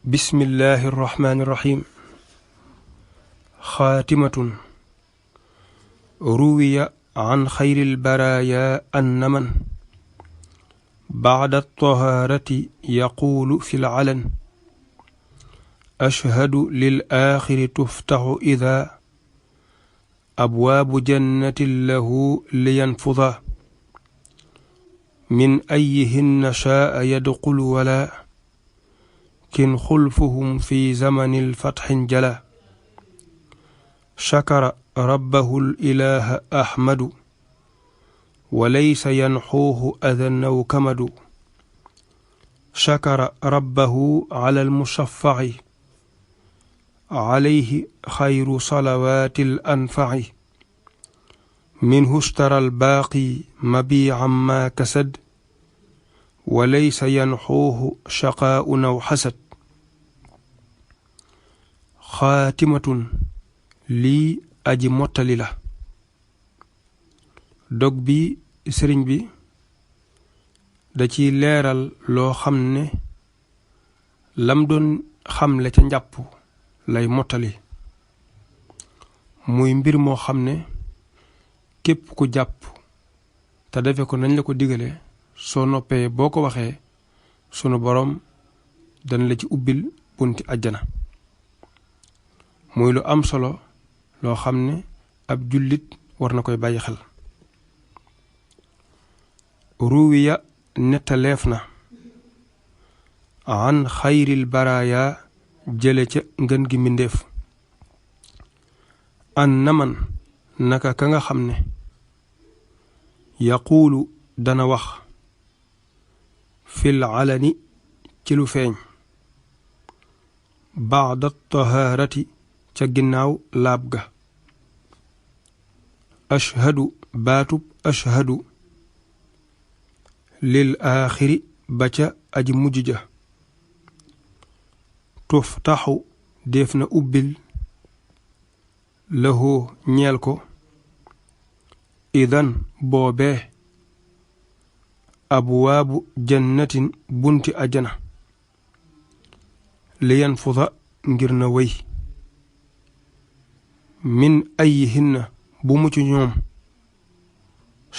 بسم الله الرحمن الرحيم. خاتمة. روي عن خير البرايا أن من بعد الطهارة يقول في العلن أشهد للآخر تفتح إذا أبواب جنة له لينفضا من أيهن شاء يدخل ولا كن خلفهم في زمن الفتح جلا شكر ربه الإله أحمد وليس ينحوه أذى أو كمد شكر ربه على المشفع عليه خير صلوات الأنفع منه اشترى الباقي مبيعا ما كسد وليس ينحوه شقاء أو حسد خاتمة lii aji mottali la dog bi sëriñ bi da ci leeral loo xam ne lam doon xamle ca njàpp lay mottali muy mbir moo xam ne képp ku jàpp te defe ko nañ la ko digale soo noppee boo ko waxee sunu boroom dana la ci ubbil bunti àjjana muy lu am solo loo xam ne ab jullit war na koy bàyyi xel ruwiya nettaleef na an xayril baraaya jële ca ngën gi mbindéef an naman naka ka nga xam ne yaquulu dana wax fil alani ci lu feeñ baada tahaarati ca ginnaaw laab ga ashhadu baatub ashhadu lil aaxiri ba ca aji mujj ja tuftaxu def na ubbil lahoo ñeel ko idan boobee abwaabu jannatin bunti ajana liyan fuda ngir na wéy min ayyihinna bu mu ci ñoom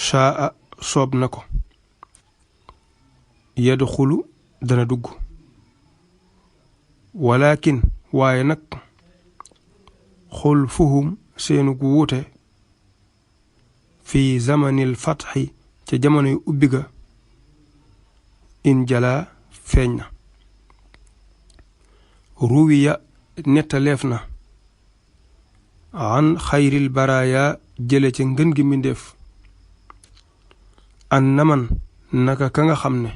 shaa soob na ko yadxulu dana dugg walakin waaye nag xulfuhum seenu gu wuute fi zamanil fatxi ca jamonoy ubbi ga in jalaa feeñ na ruwiya nettaleef na an xayril baraaya jële ca ngën gi mbindéef an naman naka ka nga xam ne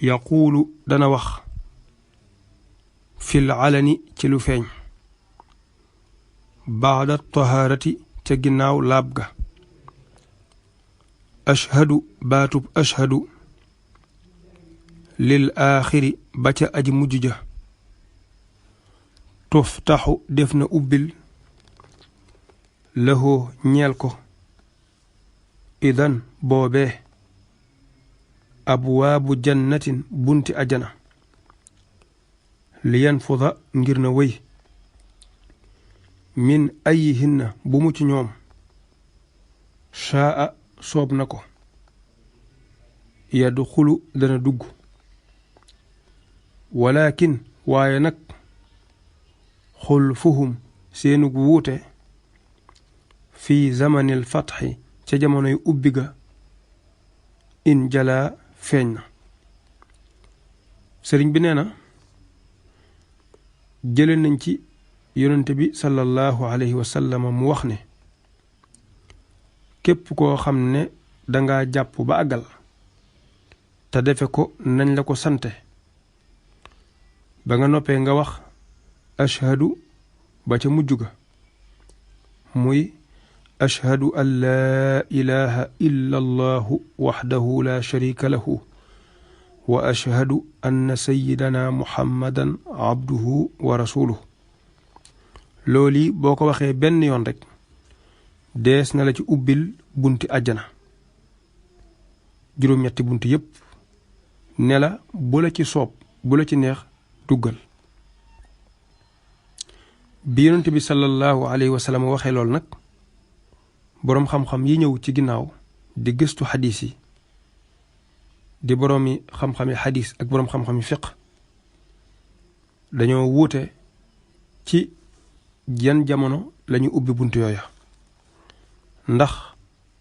yaquulu dana wax fil alani ci lu feeñ baada tahaarati ca ginnaaw laab ga ashhadu baatub ashhadu lil aaxiri ba ca aji mujj ja tuftaxu def na ubbil lahoo ñeel ko idan boobee abwaabu jannatin bunti ajana liyan fuda ngir na wéy min ayihinna bu mu ci ñoom shaa soob na ko yadxulu dana dugg walakin waaye nag xulfuhum seenug wuute fi zamanil fatxi ca jamonoy ubbi ga in jalaa feeñ na sëriñ bi nee na jële nañ ci yonente bi sallallahu alayhi wa sallam mu wax ne képp koo xam ne danga jàpp ba àggal te defe ko nañ la ko sante ba nga noppee nga wax ashhadu ba ca mujj ga muy ashhadu an laa ilaha illa allahu waxdahu la sharika lahu wa ashhadu anna sayyidana muhammadan abduhu wa rasuluhu looli boo ko waxee benn yoon rek dees na la ci ubbil bunti àjjana juróom-ñetti bunti yépp ne la bu la ci soob bu la ci neex duggal. bi yonent bi sallallahu alayhi wa sallam waxee loolu nag boroom xam-xam yi ñëw ci ginnaaw di gëstu xadiis yi di boroomi xam-xami xadiis ak boroom xam-xami fiq dañoo wuute ci yan jamono lañu ubbi bunt yooya, ndax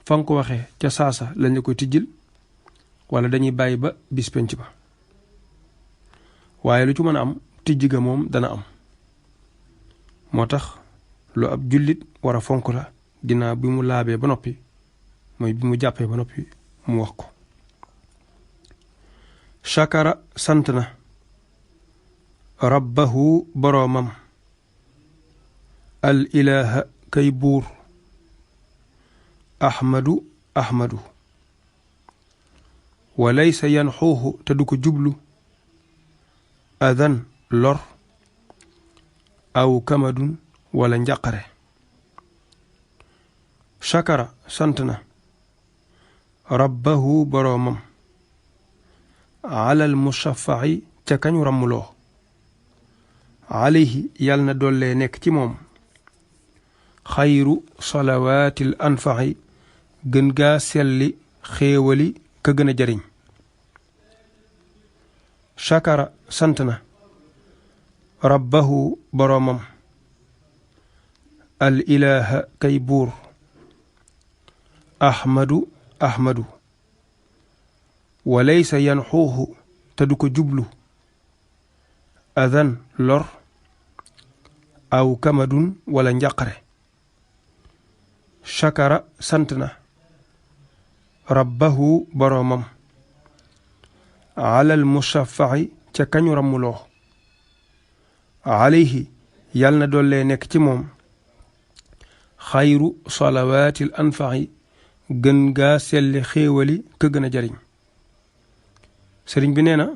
fa nga ko waxee ca saasa lañ la koy tijjil wala dañuy bàyyi ba bis penc ba. waaye lu ci mën a am tijji ga moom dana am. moo tax lu ab jullit war a fonk la ginnaaw bi mu laabee ba noppi, mooy bi mu jàppee ba noppi mu wax ko. shakara sant na rabbahu boroomam al ilaha kay buur ahmadu ahmadu wa laysa yanxuuxu te du ko jublu adan lor aw kamadun wala njàqare. shakara sant na rabbahu boroomam alal mushafaci ca kañu ràmmuloo alayhi yàlla na dollee nekk ci moom xayru salawaatil anfaxi gën gaa selli xéewali ka gën a jariñ. shakara sant na rabbahu boroomam al ilaha kay buur ahmadu ahmadu wa laysa yanxuuxu te du ko jublu adan lor aw kamadun wala njàqare. shakara sant na rabbahu boroomam alal mushafaci ca kañu ràmmuloo alayhi yàlla na dollee nekk ci moom xayru salawaatil anfaxi gën gaa selli xéewali ka gën a jariñ. sëriñ bi nee na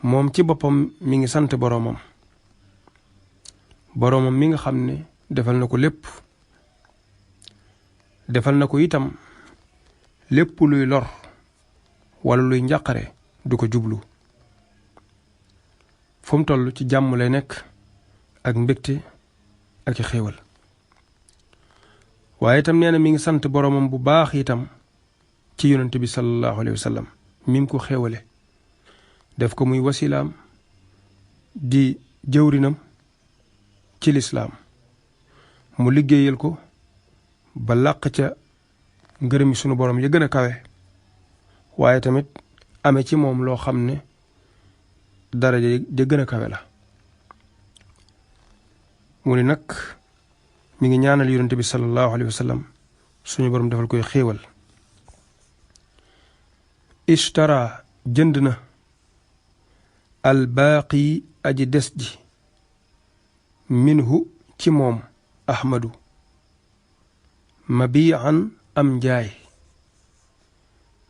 moom ci boppam mi ngi sant boroomam mi nga xam ne defal na ko lépp, defal na ko itam lépp luy lor wala luy njàqare du ko jublu. fu mu toll ci jàmm lay nekk ak mbégte ak i xéewal. waaye itam nee na mi ngi sant boroomam bu baax itam ci yonent bi sallallahu alayhi wa sallam mi ko xéewale def ko muy wasilaam di jëwrinam ci lislaam mu liggéeyal ko ba làq ca ngërëmi sunu borom ya gën a kawe, waaye tamit amee ci moom loo xam ne daraja ja gën a kawe la. mu ni nag mi ngi ñaanal yonent bi sallallahu alayhi wa sallam suñu borom defal koy xéewal. ishtara jënd na albaaqi aji des ji minhu ci moom ahmadu mabian am njaay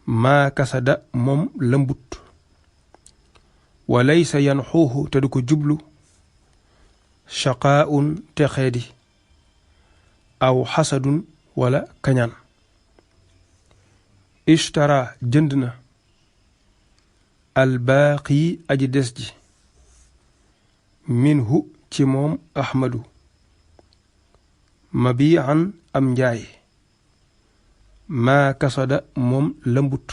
maa kasada moom lëmbut wa laysa yanxuuxu te du ko jublu shaqaaun texeedi aw xasadun wala kañaan. ishtara jënd na albaaqi aji des ji minhu ci moom ahmadu mabian am njaay maa kasada moom lëmbut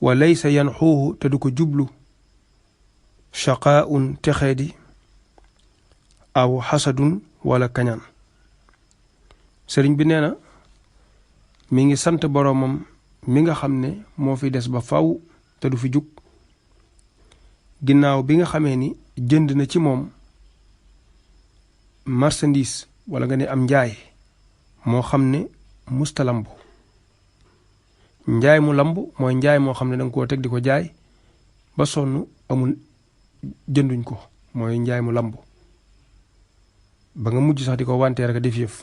wa laysa yanxuuxu te du ko jublu shaqaaun texeedi aw xasadun wala kañaan. sëriñ bi nee na mi ngi sant boroomam mi nga xam ne moo fi des ba faw te du fi jug ginnaaw bi nga xamee ni jënd na ci moom marchandise wala nga ne am njaay moo xam ne musta lambu. njaay mu lambu mooy njaay moo xam ne danga koo teg di ko jaay ba sonn amul jënduñ ko, mooy njaay mu lambu ba nga mujj sax di ko wante rek def yëf.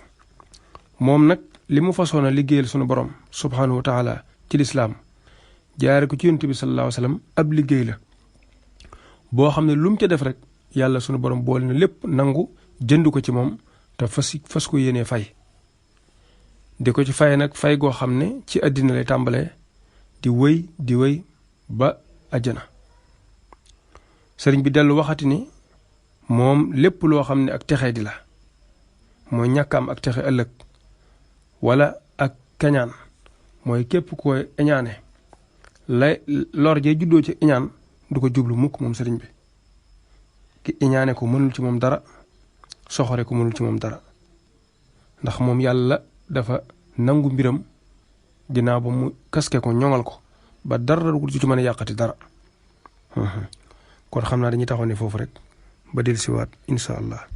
moom nag li mu façon a liggéeyal sunu borom subhanahu wa taala ci lislaam jaare ko ci yonent bi sallallahu alayhi wa sallam ab liggéey la boo xam ne lu mu ca def rek yàlla sunu borom boole na lépp nangu jënd ko ci moom te fas ko yéenee fay. di ko ci fay nag fay goo xam ne ci àddina lay tàmbalee di wëy ba àjjana. sëriñ bi dellu waxati ni moom lépp loo xam ne ak texe di la mooy ñàkk am ak texe ëllëg wala ak kañaan mooy képp koy iñaane lay lor jee juddoo ci iñaan du ko jublu mukk moom sëriñ bi ki iñaane ko mënul ci moom dara soxore ko mënul ci moom dara ndax moom yàlla dafa nangu mbiram ginnaaw ba mu kaske ko ñoŋal ko ba dara du ci mën a yàqati dara kon xam naa dañuy taxaw ne foofu rek ba dellusiwaat incha allah